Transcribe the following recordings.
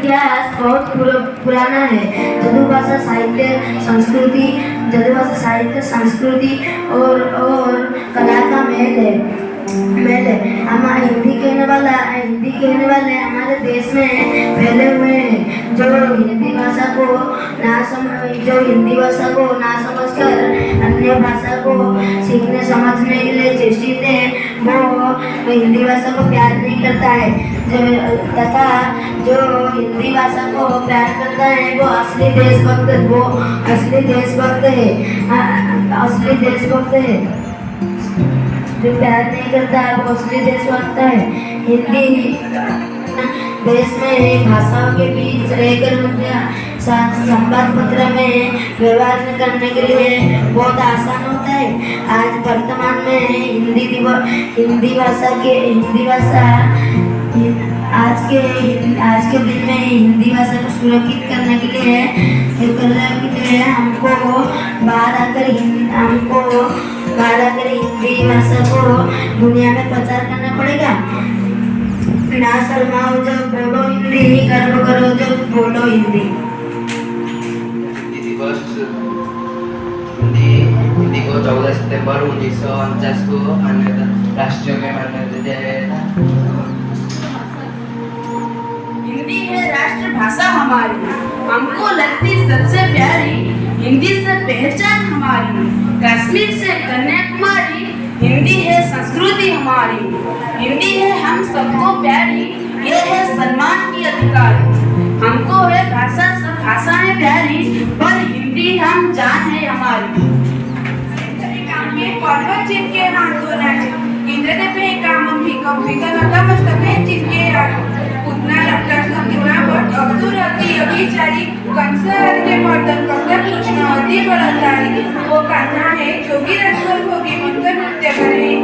इतिहास बहुत पुराना है। जदु भाषा साहित्य संस्कृति और कला का मेल है। हमारे हिंदी कहने वाले हमारे देश में फैले हुए हैं। जो हिंदी भाषा को ना समझकर अन्य भाषा को सीखने समझने के लिए चेष्टित है, वो हिंदी भाषा को प्यार नहीं करता है। तथा जो हिंदी भाषा को प्यार करता है वो असली देशभक्त है। जो प्यार नहीं करता है वो असली देशभक्त है। हिंदी देश में भाषाओं के बीच रहकर मुझे संवाद पत्र में व्यवहार करने के लिए बहुत आसान होता है। आज वर्तमान में आज के दिन में हिंदी भाषा को सुरक्षित करने के लिए हमको बाहर आकर हिंदी भाषा को दुनिया में प्रचार करना पड़ेगा। ना शर्माओ जब बोलो हिंदी, गर्व करो जब बोलो हिंदी। हिंदी को 14 सितंबर 1949 को राष्ट्रीय में मान्यता दिया गया था। हिंदी है राष्ट्रभाषा हमारी, हमको लगती सबसे प्यारी। हिंदी से पहचान हमारी, कश्मीर से कन्याकुमारी। हिंदी है संस्कृति हमारी, हिंदी है हम सबको प्यारी। ये है सम्मान की अधिकारी। हमको है भाषा सब भाषाएं प्यारी, पर हिंदी हम जान है हमारी। पर्वत जिनके हाथों नाचे, इंद्र देव काम मस्तक जिनके उतना अब्दुल अभिचारी कंस के मर्दन ककर कृष्ण अति बलधारी। वो कान्हा है जोगी रसगोल भोगी मंत्र नृत्य करे।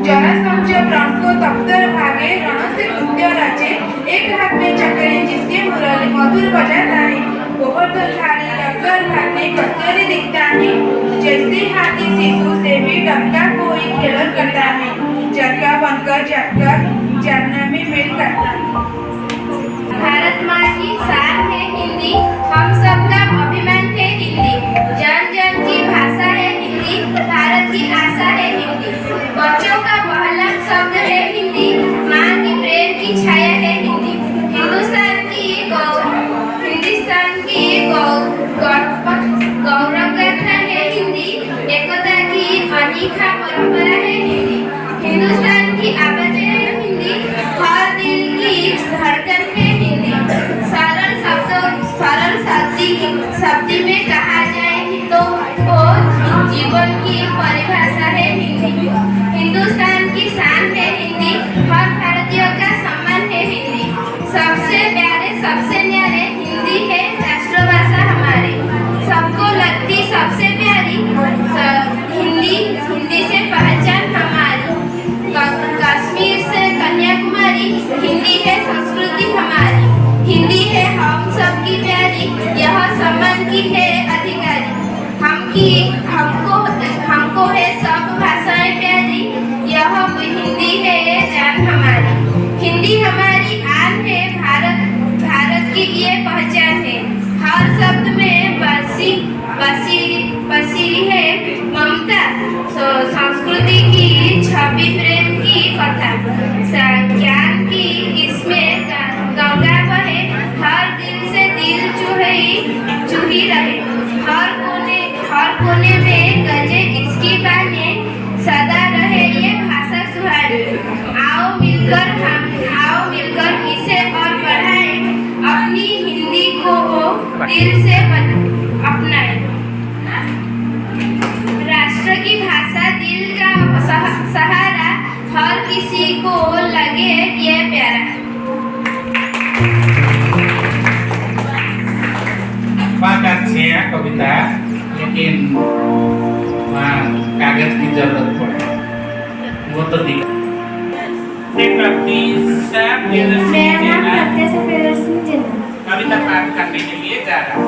जरा समझो प्राण को तप्तर भागे, रण से नृत्य राजे। एक हाथ में चक्र जिसके मुरली मधुर बजाता है। गोवर्धनधारी अगर भागने कस्तूरी दिखता है। जैसे हाथी शिशु से भी डंका कोई खेल करता है। झटका बनकर झटका जानना में मेल करता है। भारत माँ की शान है हिंदी, हम सबका अभिमान है हिंदी। जन जन की भाषा है हिंदी, भारत की आशा है हिंदी। बच्चों का पहला शब्द है हिंदी, माँ की प्रेम की छाया है हिंदी। हिंदुस्तान की गौरव गाथा है हिंदी, एकता की अनोखा परंपरा है हिंदी। हिंदुस्तान की आवाज़ है हिंदी, हर दिल की धड़कन है हिंदी। सरल शब्द में कहा जाए तो वो जीवन की परिभाषा है हिंदी। हिंदुस्तान की शान है हिंदी, हर भारतीय का सम्मान है हिंदी। सबसे प्यारे सबसे न्यारे हिंदी है राष्ट्रभाषा हमारी, सबको लगती सबसे प्यारी हिंदी से पहचान हमारी। कश्मीर से कन्याकुमारी, हिंदी है संस्कृति हमारी। हिंदी है हम सबकी प्यारी, यह सम्मान की है अधिकारी। हमको है सब भाषाएं प्यारी, यह हिंदी है जान हमारी। हिंदी हमारी आन है, भारत की ये पहचान है। हर शब्द में बसी है ममता, संस्कृति की छवि, प्रेम की कथा, ज्ञान की इसमें गंगा बहे। हर दिल से दिल चूही रहे, हर कोने में गजे इसकी बाने, सदा रहे ये भाषा सुहानी। आओ मिलकर इसे और बढ़ाएं, अपनी हिंदी को दिल से अपनाएं। राष्ट्र की भाषा दिल का सहारा, हर किसी को लगे ये प्यारा। वाक्य कविता, लेकिन वहाँ कागज की जरूरत पड़े, वो तो दिखा। कविता पाठ करने के लिए जा रहा हूँ।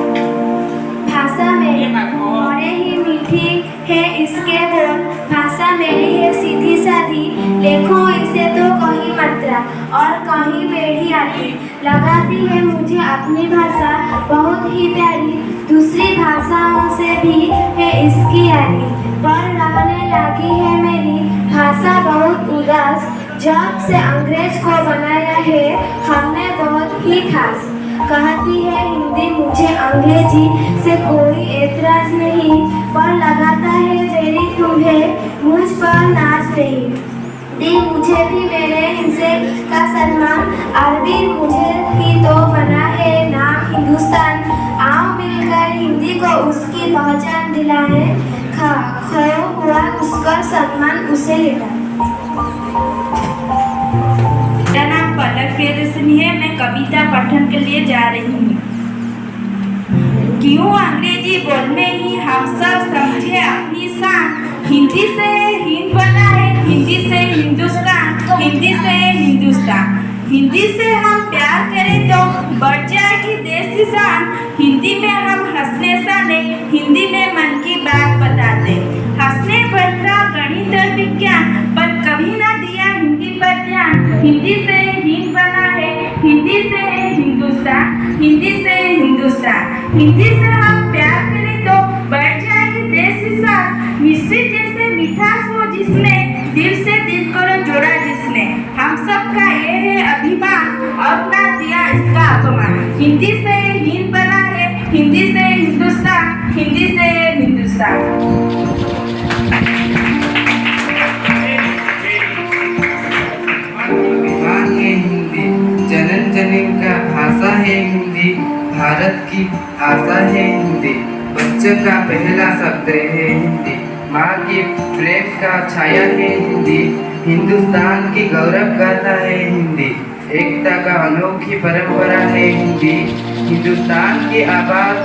भाषा मेरी बड़े ही मीठी है इसके बोल, भाषा मेरी है सीधी सादी, लिखो इसे तो कहीं मात्रा और कहीं बेड़ी आती लगाती है मुझे अपनी भाषा बहुत ही प्यारी। दूसरी भाषाओं से भी है इसकी यारी, पर लगने लगी है मेरी भाषा बहुत उदास। जब से अंग्रेज को बनाया है हमने बहुत ही खास। कहती है हिंदी मुझे अंग्रेजी से कोई एतराज नहीं, पर लगाता है जेरी तुम्हें मुझ पर नाज नहीं। दी मुझे भी मेरे हिस्से का सम्मान, अरबी मुझे ही तो बना है नाम हिंदुस्तान। आओ मिलकर हिंदी को उसकी पहचान दिलाए, खोया हुआ उसका सम्मान उसे लौटाए। मेरा नाम पलक प्रियदर्शनी है। मैं कविता पठन के लिए जा रही हूँ। क्यों अंग्रेजी बोलने ही हम सब समझे अपनी शान। हिंदी से हिंद बना है, हिंदी से हिंदुस्तान, हिंदी से हिंदुस्तान। हिंदी से हम प्यार करें तो बढ़ जाएगी देश की शान। हिंदी में हम हंसने साने, हिंदी में मन की बात बताते। हंसने बनता गणित और विज्ञान, पर कभी ना दिया हिंदी पर ध्यान। हिंदी से हिंद बना है, हिंदी से हिंदुस्तान, हिंदी से हिंदुस्तान। हिंदी से हम प्यार करें तो बढ़ जाएगी देश की शान। मिश्री जैसे मिठास हो जिसमें, दिल से दिल को जोड़ा जिसने। हम सबका ये है अभिमान, अपना दिया इसका अपमान। हिंदी से हिंद बना है, हिंदी से हिंदुस्तान, हिंदी से हिंदुस्तान। अभिमान है हिंदी, जनन जनिन का भाषा है हिंदी। भारत की आशा है हिंदी, बच्चों का पहला शब्द है हिंदी। माँ के प्रेम का छाया है हिंदी, हिंदुस्तान की गौरव गाथा है हिंदी। एकता का अनोखी परंपरा है हिंदी, हिंदुस्तान की आवाज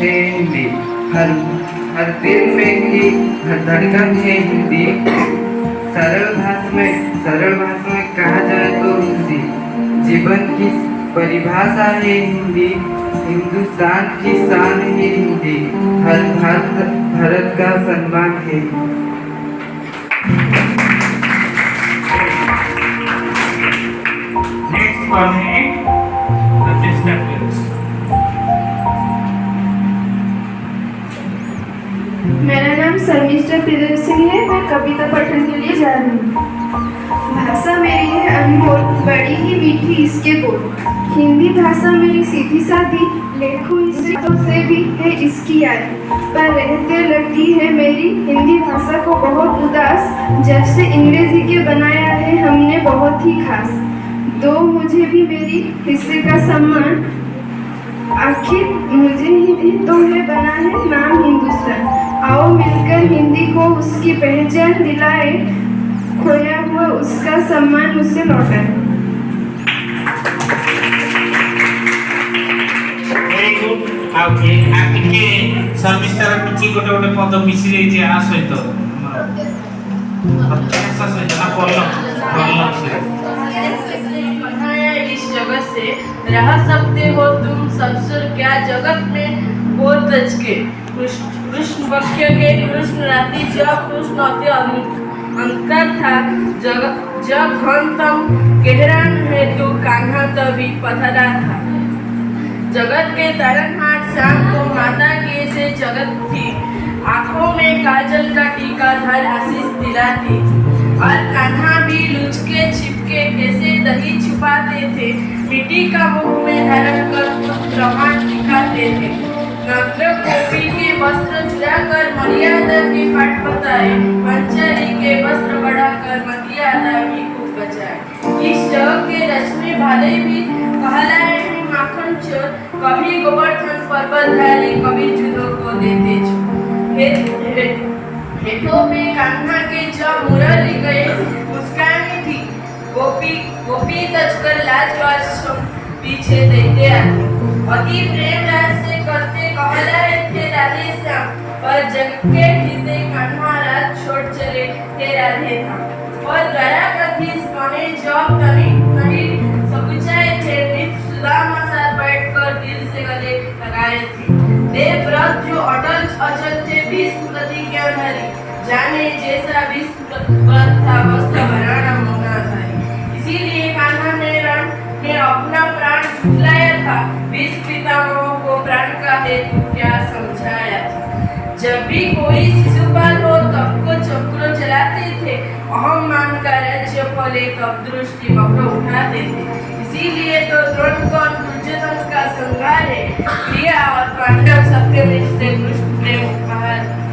है हिंदी। हर दिल में की धड़कन है हिंदी। सरल भाषा में कहा जाए तो हिंदी जीवन की परिभाषा है हिंदी, हिंदुस्तान की शान है हिंदी। हर भारत का सम्मान है। नेक्स्ट कौन है? प्रतिष्ठा प्रियदर्शनी। मेरा नाम शर्मिष्ठा प्रियदर्शनी है। मैं कविता पठन के लिए जा रही हूँ। भाषा मेरी है अनमोल, बड़ी ही मीठी इसके बोल। हिंदी भाषा मेरी सीधी सादी, लेखों इससे से भी है इसकी यारी। पर रहते लगती है मेरी हिंदी भाषा को बहुत उदास। जब से अंग्रेजी के बनाया है हमने बहुत ही खास। दो मुझे भी मेरी हिस्से का सम्मान, आखिर मुझे ही तो है बना है नाम हिंदुस्तान। आओ मिलकर हिंदी को उसकी पहचान दिलाए, खोया हुआ उसका सम्मान उसे लौटाए। Very good. ଆଉ ଟିକେ ଶର୍ମିଷ୍ଠାର କିଛି ଗୋଟେ ପଦ ମିଶି ଯାଇଛି ଆ ସହିତ इस जगत से रह सकते हो तुम सब सुर क्या जगत में हो तज के। कृष्ण पक्ष के कृष्ण रात्रि जब कृष्ण अति अंतर था जब घनतम गहरान है तो कान्हा तभी पथरा था। जगत के तारनहाट शाम को माता के से जगत थी। आंखों में काजल का टीका धर आशीष दिलाती। और कान्हा भी लुचके छिपके कैसे दही छुपाते थे। मिट्टी का मुख में धारण कर प्रमाण दिखाते थे। नग्न गोपी के वस्त्र चुराकर मर्यादा के पाठ बताए। पंचरी के वस्त्र बढ़ाकर मर्यादा भी खूब बचाए। इस जग के रश्मि भाले भी कहलाए हैं माखन चोर। कभी गोवर्धन पर्वत धारी कभी जुदों को देते हेठों में कान्हा के जब मुरली गए मुस्कानी थी। गोपी तजकर लाजवाब पीछे देते आते। अति प्रेम राज से करते कहलाए थे राधे श्याम। पर जग के हृदय कान्हा राज छोड़ चले थे राधे धाम। और दया कथी बने जब नहीं सकुचाए थे। सुदामा साथ बैठकर दिल से गले लगाए थे। देवव्रत जो अटल अचल थे भीष्म गति क्या धरी। जाने जैसा विश्व व्रत था वस्त्र बनाना होना था। इसीलिए था, 20 पितामहों को प्राण का हेतु क्या समझाया था। जब भी कोई शिशुपाल हो तब को चक्र चलाते थे, अहम मान का राज्य फले तब दृष्टि वक्र उठाते थे। इसीलिए तो द्रोण कौन दुर्योधन का संहार है, क्रिया और पांडव सबके रिश्ते कृष्ण प्रेम उपहार।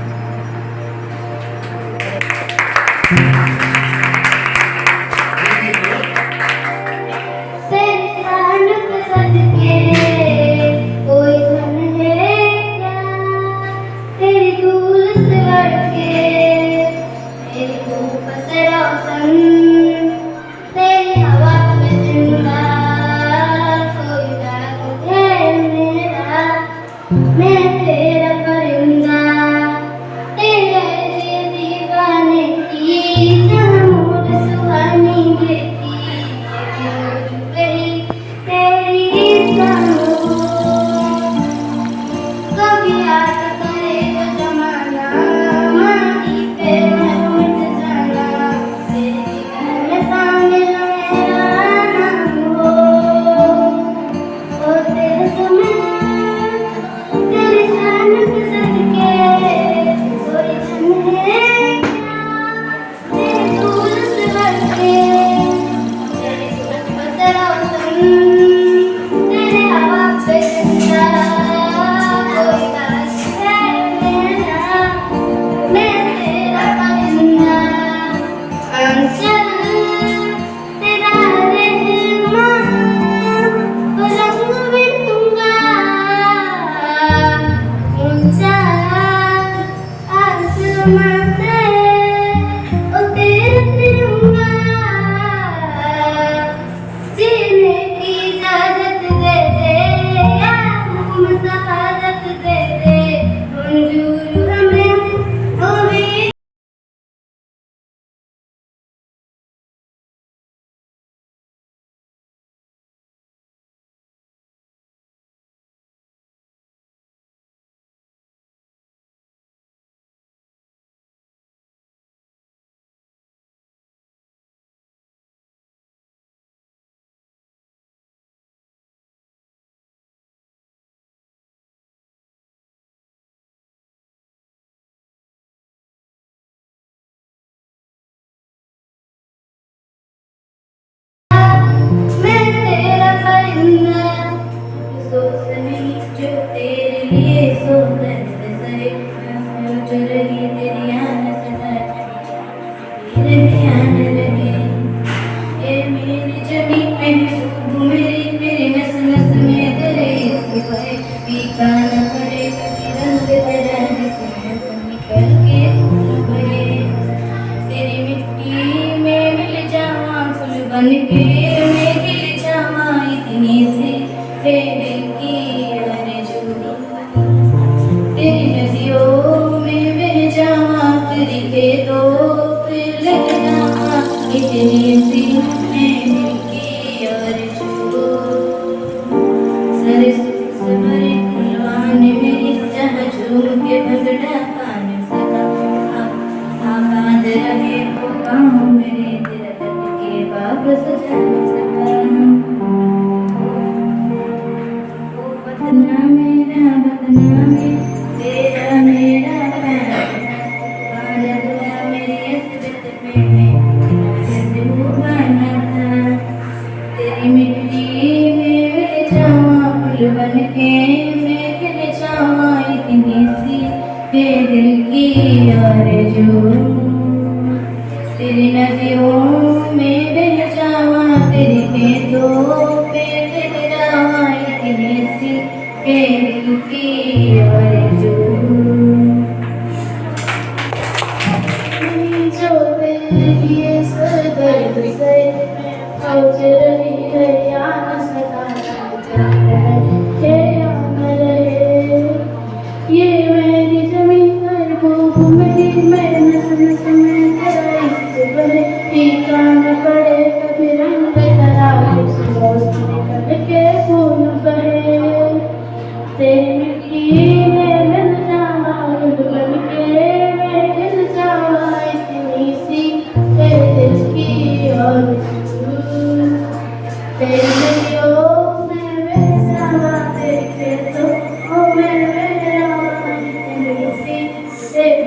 तेरे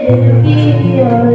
रुकी और